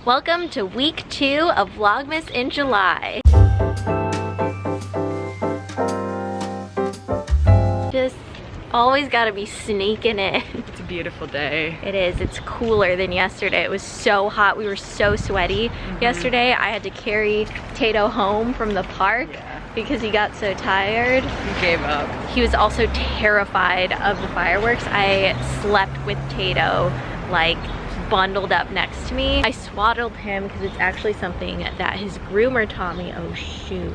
Welcome to week 2 of Vlogmas in July. Just always gotta be sneaking in. It's a beautiful day. It is. It's cooler than yesterday. It was so hot. We were so sweaty yesterday. I had to carry Tayto home from the park because he got so tired. He gave up. He was also terrified of the fireworks. I slept with Tayto like bundled up next to me. I swaddled him because it's actually something that his groomer taught me. Oh shoot.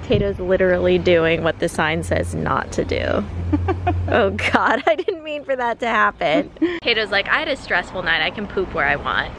Tayto's literally doing what the sign says not to do. Oh God, I didn't mean for that to happen. Tayto's like, I had a stressful night, I can poop where I want.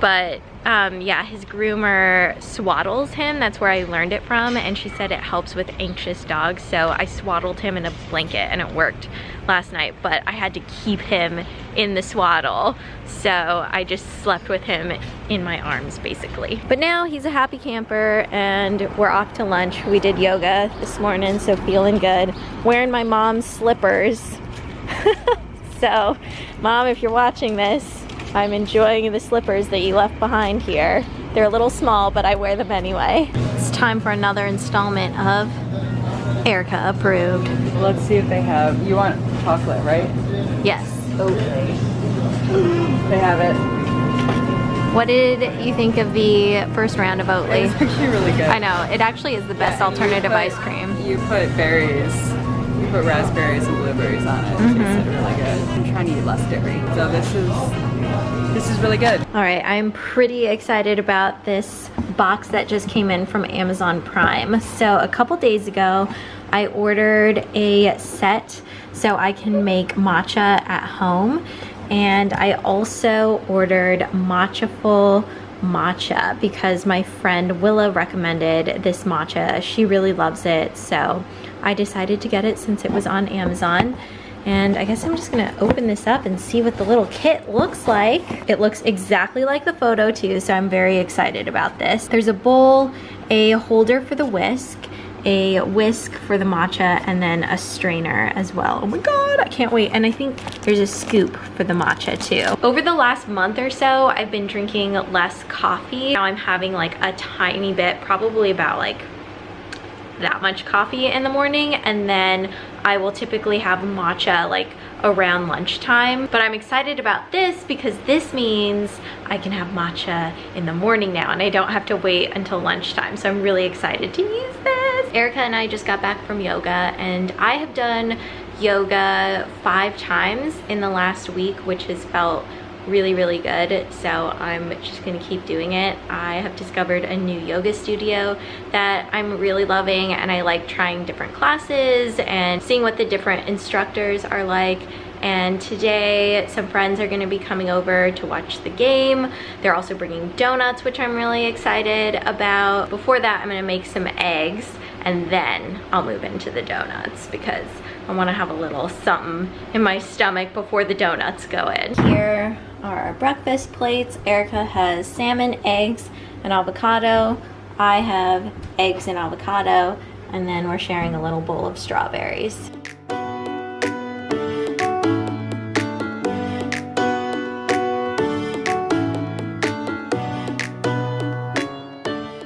But yeah, his groomer swaddles him. That's where I learned it from, and she said it helps with anxious dogs. So I swaddled him in a blanket and it worked last night, but I had to keep him in the swaddle. So I just slept with him in my arms basically. But now he's a happy camper and we're off to lunch. We did yoga this morning, so feeling good. Wearing my mom's slippers. So Mom, if you're watching this, I'm enjoying the slippers that you left behind here. They're a little small, but I wear them anyway. It's time for another installment of Erica Approved. Let's see if they have, you want chocolate, right? Yes. Okay. They have it. What did you think of the first round of Oatly? It's actually really good. I know, it actually is the best alternative ice cream. You put berries, you put raspberries and blueberries on it. It tasted really good. I'm trying to eat less dairy. So this is really good. All right, I'm pretty excited about this box that just came in from Amazon Prime. So a couple days ago, I ordered a set so I can make matcha at home. And I also ordered Matchaful matcha because my friend Willa recommended this matcha. She really loves it, so I decided to get it since it was on Amazon. And I guess I'm just gonna open this up and see what the little kit looks like. It looks exactly like the photo too, so I'm very excited about this. There's a bowl, a holder for the whisk, a whisk for the matcha, and then a strainer as well. Oh my God, I can't wait. And I think there's a scoop for the matcha too. Over the last month or so, I've been drinking less coffee. Now I'm having like a tiny bit, probably about like that much coffee in the morning, and then I will typically have matcha like around lunchtime. But I'm excited about this because this means I can have matcha in the morning now and I don't have to wait until lunchtime. So I'm really excited to use this. Erica and I just got back from yoga, and I have done yoga 5 times in the last week, which has felt really, really good. So I'm just gonna keep doing it. I have discovered a new yoga studio that I'm really loving, and I like trying different classes and seeing what the different instructors are like. And today some friends are going to be coming over to watch the game. They're also bringing donuts, which I'm really excited about. Before that, I'm going to make some eggs, and then I'll move into the donuts because I want to have a little something in my stomach before the donuts go in. Here are our breakfast plates. Erica has salmon, eggs, and avocado. I have eggs and avocado, and then we're sharing a little bowl of strawberries.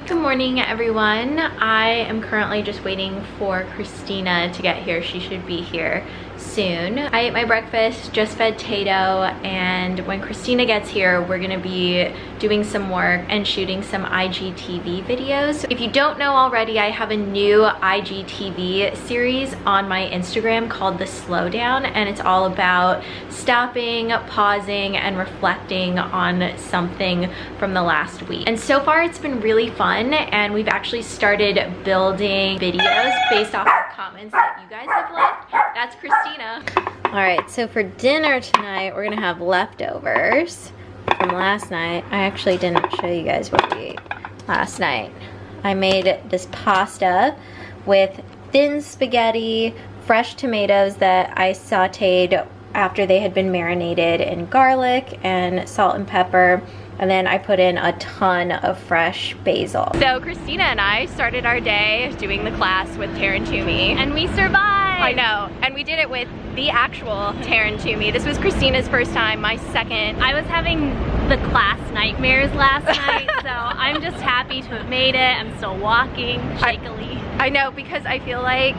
Good morning, everyone. I am currently just waiting for Cristina to get here. She should be here soon. I ate my breakfast, just fed Tayto, and when Cristina gets here, we're gonna be doing some work and shooting some IGTV videos. If you don't know already, I have a new IGTV series on my Instagram called The Slowdown, and it's all about stopping, pausing, and reflecting on something from the last week. And so far, it's been really fun, and we've actually started building videos based off of comments that you guys have left. That's Cristina. All right, so for dinner tonight, we're gonna have leftovers from last night. I actually didn't show you guys what we ate last night. I made this pasta with thin spaghetti, fresh tomatoes that I sauteed after they had been marinated in garlic and salt and pepper. And then I put in a ton of fresh basil. So Cristina and I started our day doing the class with Tarantumi, and we survived. I know, and we did it with the actual Tarantumi. This was Christina's first time, my second. I was having the class nightmares last night, so I'm just happy to have made it. I'm still walking shakily. I know, because I feel like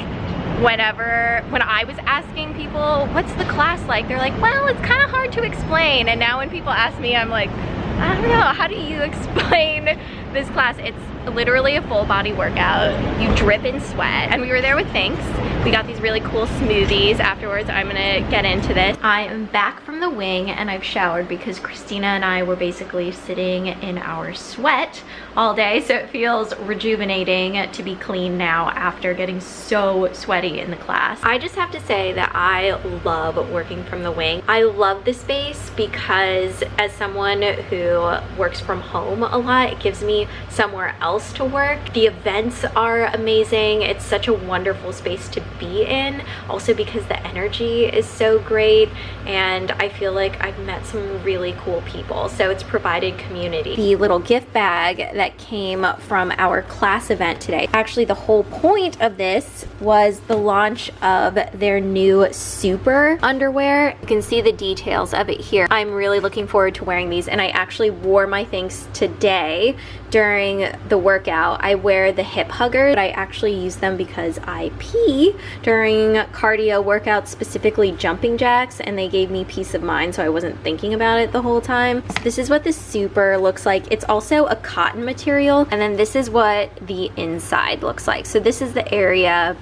when I was asking people, what's the class like? They're like, well, it's kind of hard to explain. And now when people ask me, I'm like, I don't know, how do you explain this class? It's literally a full body workout. You drip in sweat. And we were there with Thanks. We got these really cool smoothies afterwards. I'm gonna get into this. I am back from the wing and I've showered because Cristina and I were basically sitting in our sweat all day. So it feels rejuvenating to be clean now after getting so sweaty in the class. I just have to say that I love working from the wing. I love the space because as someone who works from home a lot, it gives me somewhere else to work. The events are amazing. It's such a wonderful space to be in. Also because the energy is so great and I feel like I've met some really cool people. So it's provided community. The little gift bag that came from our class event today. Actually, the whole point of this was the launch of their new super underwear. You can see the details of it here. I'm really looking forward to wearing these, and I actually wore my things today during the workout. I wear the hip huggers, but I actually use them because I pee during cardio workouts, specifically jumping jacks, and they gave me peace of mind, so I wasn't thinking about it the whole time. So this is what the super looks like. It's also a cotton material, and then this is what the inside looks like. So this is the area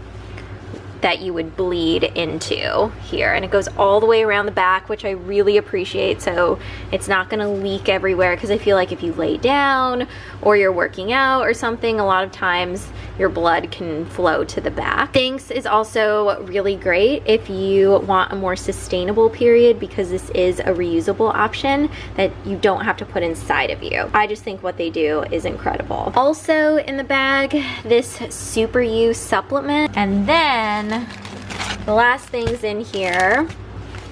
that you would bleed into here, and it goes all the way around the back, which I really appreciate, so it's not gonna leak everywhere, because I feel like if you lay down or you're working out or something, a lot of times your blood can flow to the back. Thanks is also really great if you want a more sustainable period, because this is a reusable option that you don't have to put inside of you. I just think what they do is incredible. Also in the bag, this Super U supplement, and then the last things in here,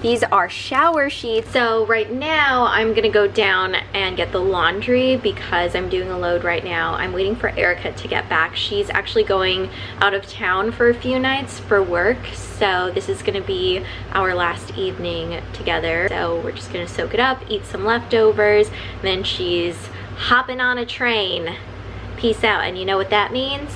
these are shower sheets. So right now I'm gonna go down and get the laundry because I'm doing a load right now. I'm waiting for Erica to get back. She's actually going out of town for a few nights for work. So this is gonna be our last evening together. So we're just gonna soak it up, eat some leftovers, and then she's hopping on a train. Peace out. And you know what that means?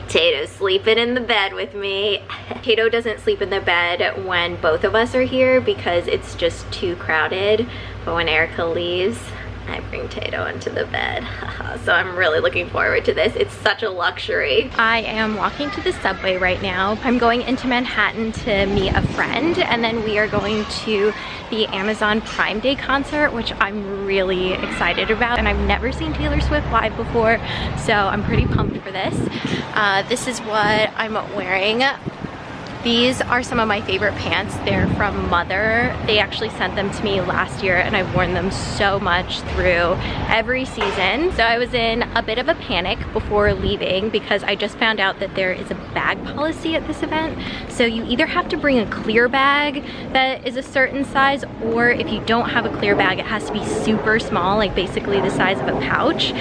Tayto's sleeping in the bed with me. Tayto doesn't sleep in the bed when both of us are here because it's just too crowded. But when Erica leaves, I bring Tayto into the bed. So I'm really looking forward to this. It's such a luxury. I am walking to the subway right now. I'm going into Manhattan to meet a friend, and then we are going to the Amazon Prime Day concert, which I'm really excited about. And I've never seen Taylor Swift live before, so I'm pretty pumped for this. This is what I'm wearing. These are some of my favorite pants. They're from Mother. They actually sent them to me last year and I've worn them so much through every season. So I was in a bit of a panic before leaving because I just found out that there is a bag policy at this event. So you either have to bring a clear bag that is a certain size, or if you don't have a clear bag, it has to be super small, like basically the size of a pouch.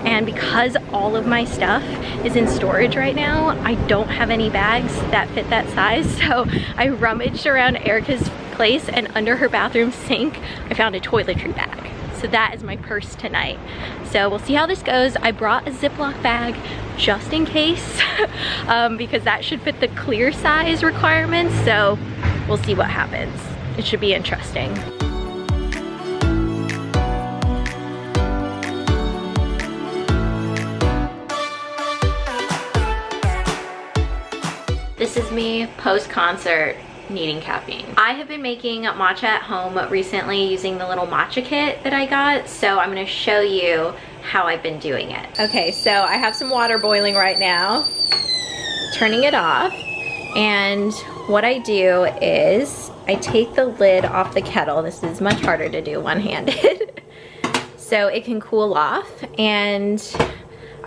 And because all of my stuff is in storage right now, I don't have any bags that fit that size. So I rummaged around Erica's place, and under her bathroom sink, I found a toiletry bag. So that is my purse tonight. So we'll see how this goes. I brought a Ziploc bag just in case because that should fit the clear size requirements. So we'll see what happens. It should be interesting. This is me post-concert needing caffeine. I have been making matcha at home recently using the little matcha kit that I got, so I'm gonna show you how I've been doing it. Okay, so I have some water boiling right now, turning it off, and what I do is I take the lid off the kettle. This is much harder to do one-handed. So it can cool off, and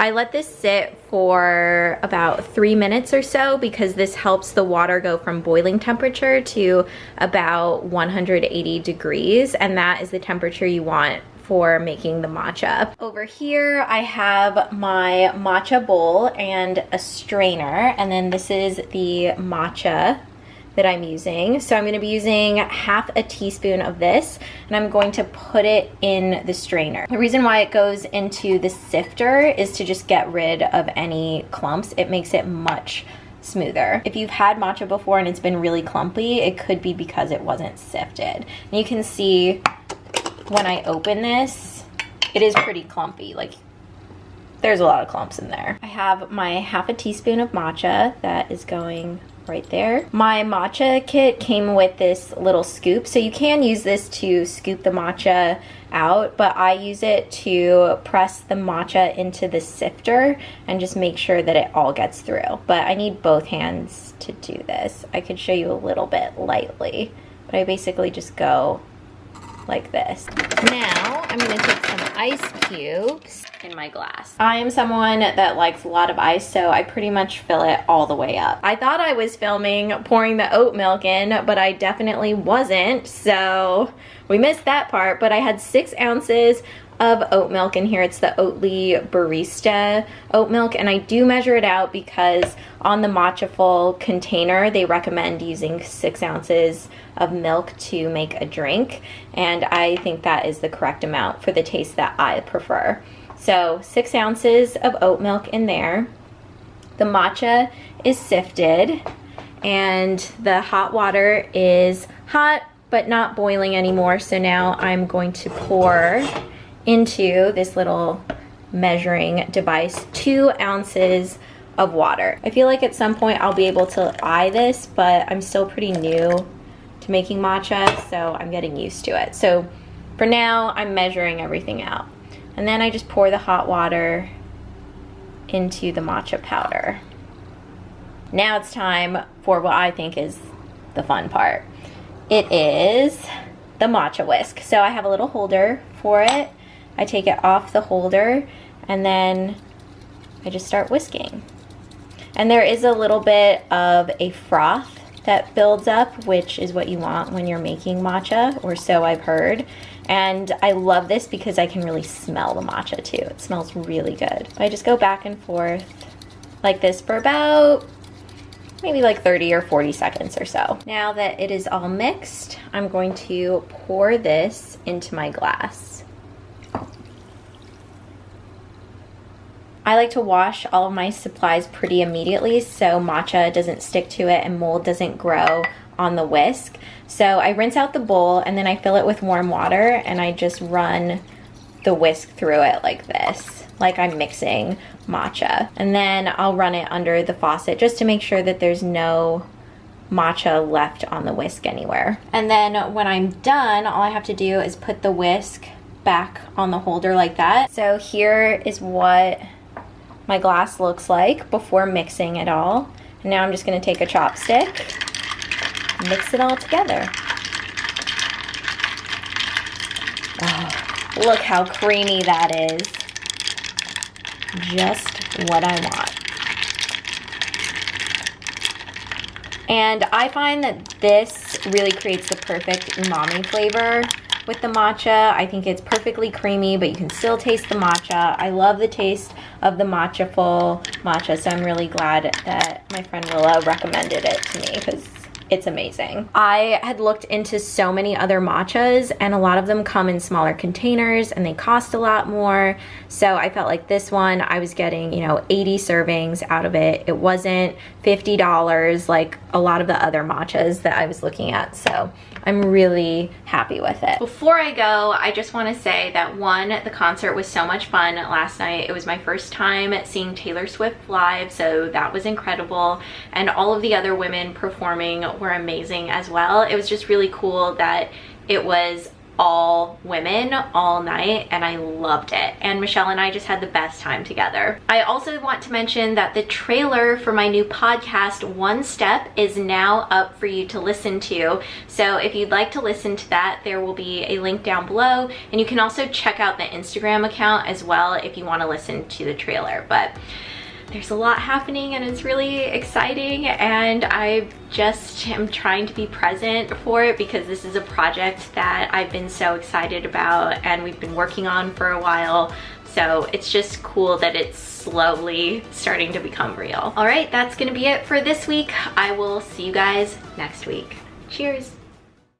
I let this sit for about 3 minutes or so because this helps the water go from boiling temperature to about 180 degrees, and that is the temperature you want for making the matcha. Over here I have my matcha bowl and a strainer, and then this is the matcha that I'm using. So I'm going to be using half a teaspoon of this, and I'm going to put it in the strainer. The reason why it goes into the sifter is to just get rid of any clumps. It makes it much smoother. If you've had matcha before and it's been really clumpy, it could be because it wasn't sifted. And you can see when I open this, it is pretty clumpy. Like, there's a lot of clumps in there. I have my half a teaspoon of matcha that is going right there. My matcha kit came with this little scoop, so you can use this to scoop the matcha out, but I use it to press the matcha into the sifter and just make sure that it all gets through. But I need both hands to do this. I could show you a little bit lightly, but I basically just go like this. Now I'm going to take some ice cubes in my glass. I am someone that likes a lot of ice, so I pretty much fill it all the way up. I thought I was filming pouring the oat milk in, but I definitely wasn't, so we missed that part. But I had 6 ounces of oat milk in here. It's the Oatly Barista oat milk, and I do measure it out because on the Matchaful container they recommend using 6 ounces of milk to make a drink, and I think that is the correct amount for the taste that I prefer. So 6 ounces of oat milk in there. The matcha is sifted, and the hot water is hot but not boiling anymore. So now I'm going to pour into this little measuring device 2 ounces of water. I feel like at some point I'll be able to eye this, but I'm still pretty new to making matcha, so I'm getting used to it. So for now, I'm measuring everything out. And then I just pour the hot water into the matcha powder. Now it's time for what I think is the fun part. It is the matcha whisk. So I have a little holder for it. I take it off the holder and then I just start whisking. And there is a little bit of a froth that builds up, which is what you want when you're making matcha, or so I've heard. And I love this because I can really smell the matcha too. It smells really good. I just go back and forth like this for about maybe like 30 or 40 seconds or so. Now that it is all mixed, I'm going to pour this into my glass. I like to wash all of my supplies pretty immediately so matcha doesn't stick to it and mold doesn't grow on the whisk. So I rinse out the bowl and then I fill it with warm water and I just run the whisk through it like this, like I'm mixing matcha. And then I'll run it under the faucet just to make sure that there's no matcha left on the whisk anywhere. And then when I'm done, all I have to do is put the whisk back on the holder like that. So here is what my glass looks like before mixing it all. And now I'm just gonna take a chopstick, mix it all together. Oh, look how creamy that is. Just what I want. And I find that this really creates the perfect umami flavor with the matcha. I think it's perfectly creamy, but you can still taste the matcha. I love the taste of the Matchaful matcha, so I'm really glad that my friend Willa recommended it to me because it's amazing. I had looked into so many other matchas and a lot of them come in smaller containers and they cost a lot more. So I felt like this one, I was getting, 80 servings out of it. It wasn't $50 like a lot of the other matchas that I was looking at. So I'm really happy with it. Before I go, I just want to say that one, the concert was so much fun last night. It was my first time seeing Taylor Swift live, so that was incredible. And all of the other women performing were amazing as well. It was just really cool that it was all women all night and I loved it. And Michelle and I just had the best time together. I also want to mention that the trailer for my new podcast, One Step, is now up for you to listen to. So if you'd like to listen to that, there will be a link down below. And you can also check out the Instagram account as well if you want to listen to the trailer. But there's a lot happening and it's really exciting, and I just am trying to be present for it because this is a project that I've been so excited about and we've been working on for a while. So it's just cool that it's slowly starting to become real. All right, that's gonna be it for this week. I will see you guys next week. Cheers.